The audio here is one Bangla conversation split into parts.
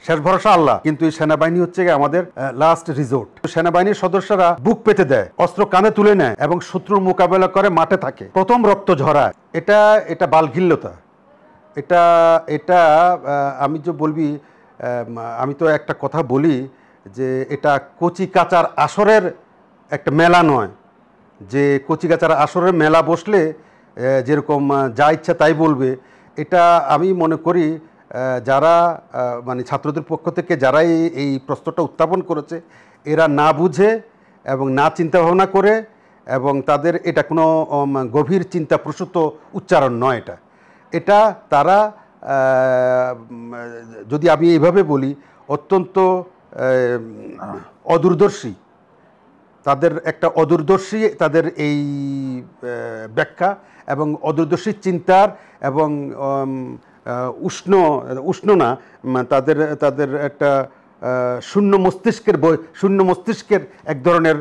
শেষ ভরসা আল্লাহ, কিন্তু এই সেনাবাহিনী হচ্ছে আমাদের লাস্ট রিজোর্ট। সেনাবাহিনীর সদস্যরা বুক পেতে দেয়, অস্ত্র কাঁধে তুলে নেয় এবং শত্রুর মোকাবেলা করে মাঠে থাকে, প্রথম রক্ত ঝরায়। এটা বালঘিল্যতা। এটা এটা আমি যে বলবি, আমি তো একটা কথা বলি যে এটা কচি কাচার আসরের একটা মেলা নয়, যে কচি কাচার আসরের মেলা বসলে যেরকম যা ইচ্ছা তাই বলবে। এটা আমি মনে করি যারা মানে ছাত্রদের পক্ষ থেকে যারা এই প্রশ্নটা উত্থাপন করেছে, এরা না বুঝে এবং না চিন্তা ভাবনা করে, এবং তাদের এটা কোনো গভীর চিন্তাপ্রসূত উচ্চারণ নয়। এটা তারা যদি আমি এইভাবে বলি, অত্যন্ত অদূরদর্শী। তাদের একটা অদূরদর্শী তাদের এই ব্যাখ্যা এবং অদূরদর্শী চিন্তার এবং উষ্ণ না, তাদের একটা শূন্য মস্তিষ্কের এক ধরনের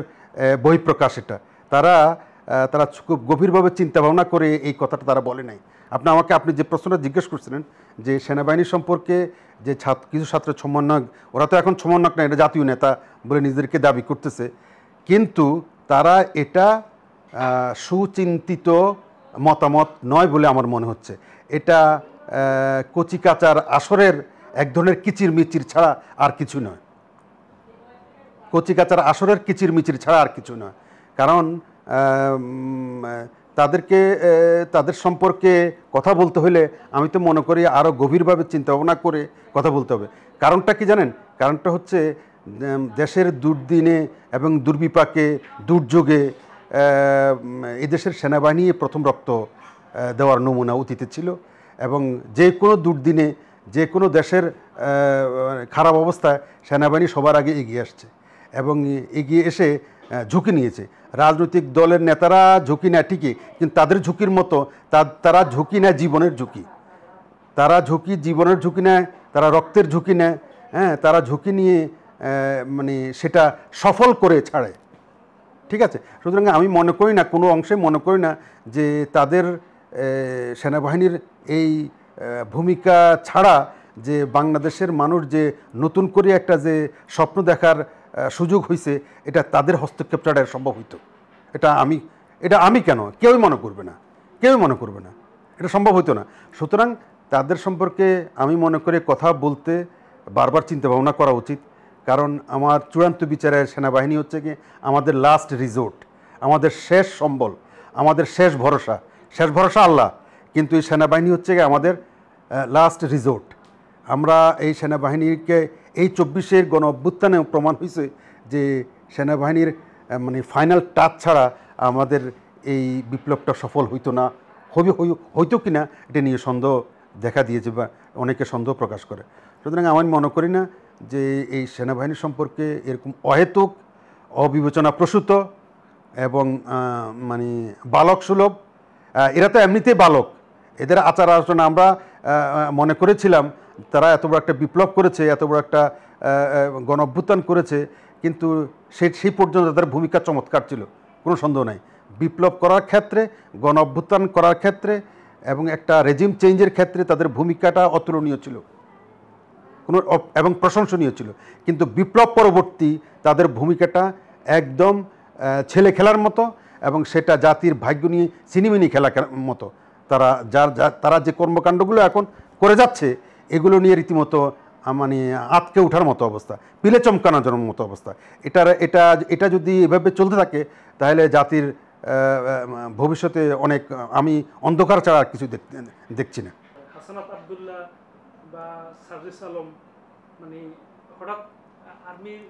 বহিঃপ্রকাশ। এটা তারা খুব গভীরভাবে চিন্তা ভাবনা করে এই কথাটা তারা বলে নাই। আপনি যে প্রশ্নটা জিজ্ঞেস করছিলেন যে সেনাবাহিনী সম্পর্কে যে কিছু ছাত্র সমন্বয়ক, ওরা তো এখন সমন্বয়ক না, এটা জাতীয় নেতা বলে নিজেদেরকে দাবি করতেছে, কিন্তু তারা এটা সুচিন্তিত মতামত নয় বলে আমার মনে হচ্ছে। এটা কচিকাচার আসরের এক ধরনের কিচিরমিচির ছাড়া আর কিছু নয়। কচিকাচার আসরের কিচিরমিচির ছাড়া আর কিছু নয়। কারণ তাদের সম্পর্কে কথা বলতে হলে আমি তো মনে করি আরও গভীরভাবে চিন্তা ভাবনা করে কথা বলতে হবে। কারণটা কি জানেন? কারণটা হচ্ছে দেশের দুর্দিনে এবং দুর্বিপাকে, দুর্যোগে এদেশের সেনাবাহিনী প্রথম রক্ত দেওয়ার নমুনা অতীতে ছিল, এবং যে কোনো দুর্দিনে, যে কোনো দেশের খারাপ অবস্থায় সেনাবাহিনী সবার আগে এগিয়ে আসছে এবং এগিয়ে এসে ঝুঁকি নিয়েছে। রাজনৈতিক দলের নেতারা ঝুঁকি নেয় ঠিকই, কিন্তু তাদের ঝুঁকির মতো তারা ঝুঁকি নেয় জীবনের ঝুঁকি। জীবনের ঝুঁকি নেয়, তারা রক্তের ঝুঁকি নেয়। হ্যাঁ, তারা ঝুঁকি নিয়ে মানে সেটা সফল করে ছাড়ে। ঠিক আছে? সুতরাং আমি মনে করি না, কোনো অংশে মনে করি না যে তাদের সেনাবাহিনীর এই ভূমিকা ছাড়া যে বাংলাদেশের মানুষ যে নতুন করে একটা যে স্বপ্ন দেখার সুযোগ হয়েছে, এটা তাদের হস্তক্ষেপ ছাড়া সম্ভব হইতো। এটা আমি কেন, কেউই মনে করবে না, এটা সম্ভব হইতো না। সুতরাং তাদের সম্পর্কে আমি মনে করি কথা বলতে বারবার চিন্তা ভাবনা করা উচিত। কারণ আমার চূড়ান্ত বিচারে সেনাবাহিনী হচ্ছে কি আমাদের লাস্ট রিজোর্ট, আমাদের শেষ সম্বল, আমাদের শেষ ভরসা আল্লাহ, কিন্তু এই সেনাবাহিনী হচ্ছে কি আমাদের লাস্ট রিজোর্ট। আমরা এই সেনাবাহিনীকে এই 24-এর গণ অভ্যুত্থানে প্রমাণ হয়েছে যে সেনাবাহিনীর মানে ফাইনাল টাচ ছাড়া আমাদের এই বিপ্লবটা সফল হইতো না। হইতো কি না এটা নিয়ে সন্দেহ দেখা দিয়েছে বা অনেকে সন্দেহ প্রকাশ করে। সুতরাং আমি মনে করি না যে এই সেনাবাহিনী সম্পর্কে এরকম অহেতুক, অবিবেচনাপ্রসূত এবং মানে বালক সুলভ, এরা তো এমনিতেই বালক, এদের আচার আচরণ আমরা মনে করেছিলাম তারা এত বড় একটা বিপ্লব করেছে, এত বড় একটা গণ অভ্যুত্থান করেছে, কিন্তু সেই পর্যন্ত তাদের ভূমিকা চমৎকার ছিল, কোনো সন্দেহ নাই। বিপ্লব করার ক্ষেত্রে, গণ অভ্যুত্থান করার ক্ষেত্রে এবং একটা রেজিম চেঞ্জের ক্ষেত্রে তাদের ভূমিকাটা অতুলনীয় ছিল এবং প্রশংসনীয় ছিল। কিন্তু বিপ্লব পরবর্তী তাদের ভূমিকাটা একদম ছেলে খেলার মতো, এবং সেটা জাতির ভাগ্য নিয়ে সিনেমিনি খেলার মতো। তারা যে কর্মকাণ্ডগুলো এখন করে যাচ্ছে, এগুলো নিয়ে রীতিমতো মানে আতকে ওঠার মতো অবস্থা, পিলে চমকানোর মতো অবস্থা। এটা যদি এভাবে চলতে থাকে তাহলে জাতির ভবিষ্যতে অনেক, আমি অন্ধকার ছাড়া আর কিছু দেখছি না। হাসানাত আব্দুল্লাহ বা সার্জিস আলম মানে হঠাৎ আর্মির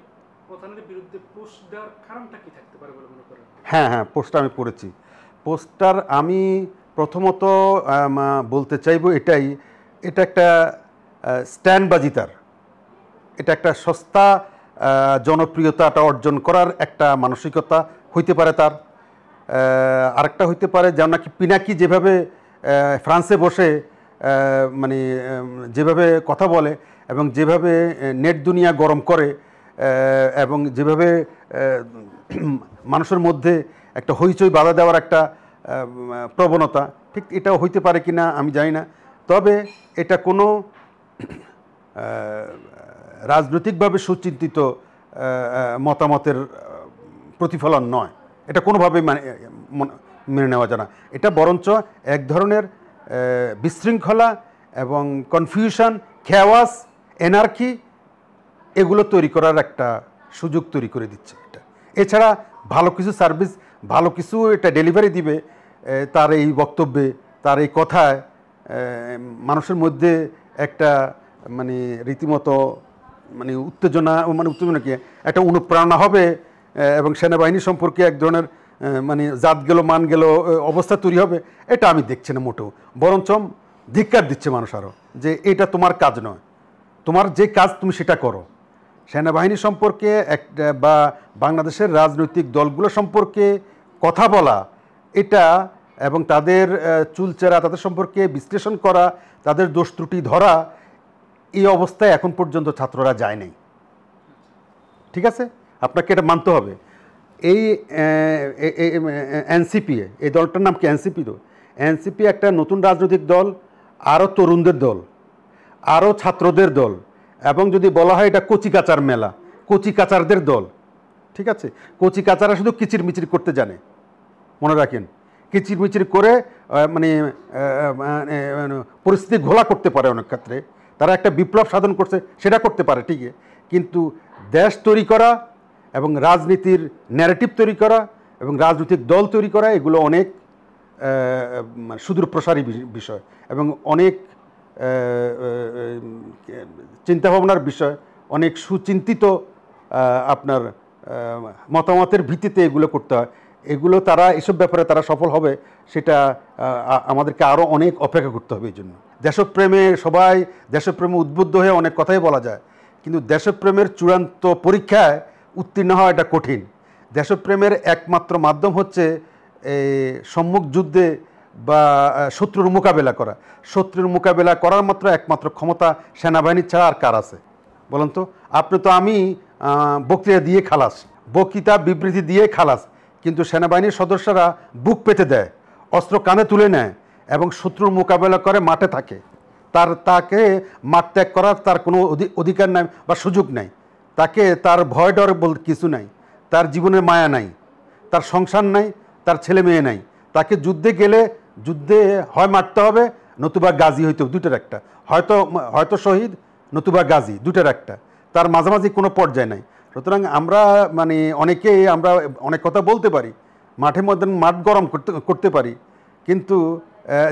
প্রধানের বিরুদ্ধে পোস্ট দেওয়ার কারণটা কি থাকতে পারে বলে মনে করেন? হ্যাঁ, পোস্টটা আমি পড়েছি। পোস্টার আমি প্রথমত বলতে চাইবো এটা একটা স্ট্যান্ডবাজিতার, এটা একটা সস্তা জনপ্রিয়তাটা অর্জন করার একটা মানসিকতা হইতে পারে তার। আরেকটা হইতে পারে যেমন নাকি পিনাকি যেভাবে ফ্রান্সে বসে মানে যেভাবে কথা বলে এবং যেভাবে নেট দুনিয়া গরম করে এবং যেভাবে মানুষের মধ্যে একটা হইচই বাধা দেওয়ার একটা প্রবণতা, ঠিক এটাও হইতে পারে কি না আমি জানি না। তবে এটা কোনো রাজনৈতিকভাবে সুচিন্তিত মতামতের প্রতিফলন নয়, এটা কোনোভাবেই মেনে নেওয়া যায় না। এটা বরঞ্চ এক ধরনের বিশৃঙ্খলা এবং কনফিউশন, খেয়াওয়াস, এনার্কি এগুলো তৈরি করার একটা সুযোগ তৈরি করে দিচ্ছে এটা। এছাড়া ভালো কিছু সার্ভিস, ভালো কিছু এটা ডেলিভারি দিবে তার এই বক্তব্যে, তার এই কথায় মানুষের মধ্যে একটা মানে রীতিমতো উত্তেজনা কি একটা অনুপ্রেরণা হবে এবং সেনাবাহিনী সম্পর্কে এক ধরনের জাত গেল মান গেল অবস্থা তৈরি হবে, এটা আমি দেখছি না মোটেও। বরঞ্চ ধিক্কার দিচ্ছে মানুষ আরও, যে এটা তোমার কাজ নয়, তোমার যে কাজ তুমি সেটা করো। সেনাবাহিনী সম্পর্কে বা বাংলাদেশের রাজনৈতিক দলগুলো সম্পর্কে কথা বলা এটা এবং তাদের চুলচেরা, তাদের সম্পর্কে বিশ্লেষণ করা, তাদের দোষ ত্রুটি ধরা, এই অবস্থায় এখন পর্যন্ত ছাত্ররা যায় নাই। ঠিক আছে, আপনাকে এটা মানতে হবে। এই এনসিপি, এই দলটার নাম কি এনসিপি? তো এনসিপি একটা নতুন রাজনৈতিক দল, আরও তরুণদের দল, আরও ছাত্রদের দল, এবং যদি বলা হয় এটা কচিকাচার মেলা, কচিকাচারদের দল। ঠিক আছে, কচিকাচারা শুধু কিচিরমিচির করতে জানে, মনে রাখেন। কিচিরমিচির করে পরিস্থিতি ঘোলা করতে পারে অনেক ক্ষেত্রে, তারা একটা বিপ্লব সাধন করছে সেটা করতে পারে ঠিকই, কিন্তু দেশ তৈরি করা এবং রাজনীতির ন্যারেটিভ তৈরি করা এবং রাজনৈতিক দল তৈরি করা এগুলো অনেক সুদূর প্রসারী বিষয় এবং অনেক চিন্তাভাবনার বিষয়, অনেক সুচিন্তিত আপনার মতামতের ভিত্তিতে এগুলো করতে হয়। এগুলো তারা এসব ব্যাপারে তারা সফল হবে সেটা আমাদেরকে আরও অনেক অপেক্ষা করতে হবে। এই জন্য দেশপ্রেমে সবাই দেশপ্রেমে উদ্বুদ্ধ হয়ে অনেক কথাই বলা যায়, কিন্তু দেশপ্রেমের চূড়ান্ত পরীক্ষায় উত্তীর্ণ হওয়া এটা কঠিন। দেশপ্রেমের একমাত্র মাধ্যম হচ্ছে সম্মুখ যুদ্ধে বা শত্রুর মোকাবেলা করা। শত্রুর মোকাবেলা করার একমাত্র ক্ষমতা সেনাবাহিনীর ছাড়া আর কার আছে বলেন তো? আপনি তো আমি বক্তৃতা দিয়ে খালাস, বক্তৃতা বিবৃতি দিয়ে খালাস, কিন্তু সেনাবাহিনীর সদস্যরা বুক পেতে দেয়, অস্ত্র কাঁধে তুলে নেয় এবং শত্রুর মোকাবেলা করে মাঠে থাকে। তাকে মাঠ ত্যাগ করার তার কোনো অধিকার নাই বা সুযোগ নাই। তার ভয় ডর বলতে কিছু নাই, তার জীবনের মায়া নাই, তার সংসার নাই, তার ছেলে মেয়ে নাই। তাকে যুদ্ধে গেলে যুদ্ধে হয় মারতে হবে নতুবা গাজী হইতে হবে, দুইটার একটা, হয়তো শহীদ নতুবা গাজী, দুইটার একটা, তার মাঝামাঝি কোনো পর্যায়ে নাই। সুতরাং আমরা অনেকেই আমরা অনেক কথা বলতে পারি, মাঠের মধ্যে মাঠ গরম করতে পারি, কিন্তু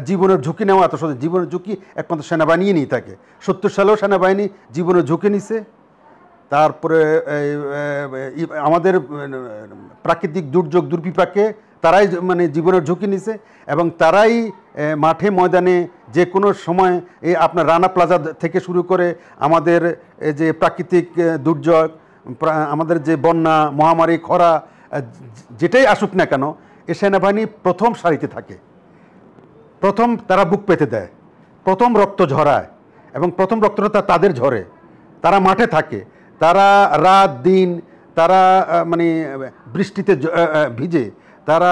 জীবনের ঝুঁকি নেওয়া এত সহজ। জীবনের ঝুঁকি একমাত্র সেনাবাহিনী নিয়ে থাকে। 70 সালেও সেনাবাহিনী জীবনের ঝুঁকি নিছে। তারপরে আমাদের প্রাকৃতিক দুর্যোগ দুর্বিপাকে তারাই জীবনের ঝুঁকি নিছে এবং তারাই মাঠে ময়দানে যে কোনো সময় এই আপনার রানা প্লাজা থেকে শুরু করে আমাদের যে প্রাকৃতিক দুর্যোগ, আমাদের যে বন্যা, মহামারী, খরা, যেটাই আসুক না কেন, এই সেনাবাহিনী প্রথম সারিতে থাকে, প্রথম তারা বুক পেতে দেয়, প্রথম রক্ত ঝরায় এবং প্রথম রক্তটা তাদের ঝরে। তারা মাঠে থাকে, তারা রাত দিন, তারা বৃষ্টিতে ভিজে, তারা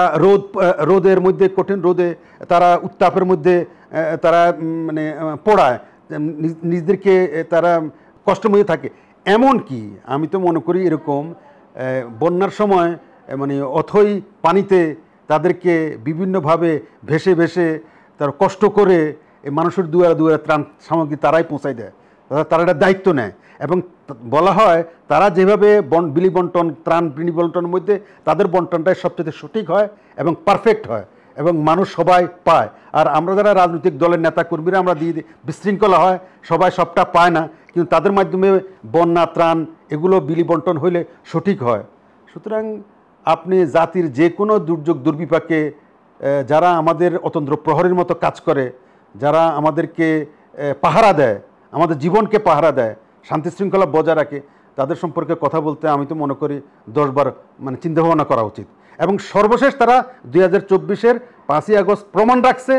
রোদের মধ্যে, কঠিন রোদে, তারা উত্তাপের মধ্যে তারা পোড়ায়, নিজেদেরকে তারা কষ্টের মধ্যে থাকে। এমন কি আমি তো মনে করি এরকম বন্যার সময় অথই পানিতে তাদেরকে বিভিন্নভাবে ভেসে ভেসে তার কষ্ট করে মানুষের দুয়ারে দুয়ারে ত্রাণ সামগ্রী তারাই পৌঁছায় দেয়, তারা একটা দায়িত্ব নেয়। এবং বলা হয় তারা যেভাবে বিলি বন্টন, ত্রাণ বিলি বন্টনের মধ্যে তাদের বন্টনটাই সবচেয়ে সঠিক হয় এবং পারফেক্ট হয় এবং মানুষ সবাই পায়। আর আমরা যারা রাজনৈতিক দলের নেতা কর্মীরা আমরা দিয়ে বিশৃঙ্খলা হয়, সবাই সবটা পায় না, কিন্তু তাদের মাধ্যমে বন্যা, ত্রাণ এগুলো বিলি বন্টন হইলে সঠিক হয়। সুতরাং আপনি জাতির যে কোনো দুর্যোগ দুর্বিপাকে যারা আমাদের অতন্ত্র প্রহরীর মতো কাজ করে, যারা আমাদেরকে পাহারা দেয়, আমাদের জীবনকে পাহারা দেয়, শান্তি শৃঙ্খলা বজায় রাখে, তাদের সম্পর্কে কথা বলতে আমি তো মনে করি 10 বার চিন্তাভাবনা করা উচিত। এবং সর্বশেষ তারা 2024-এর 5ই আগস্ট প্রমাণ রাখছে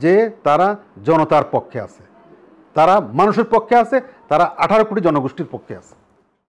যে তারা জনতার পক্ষে আছে, তারা মানুষের পক্ষে আছে, তারা 18 কোটি জনগোষ্ঠীর পক্ষে আছে।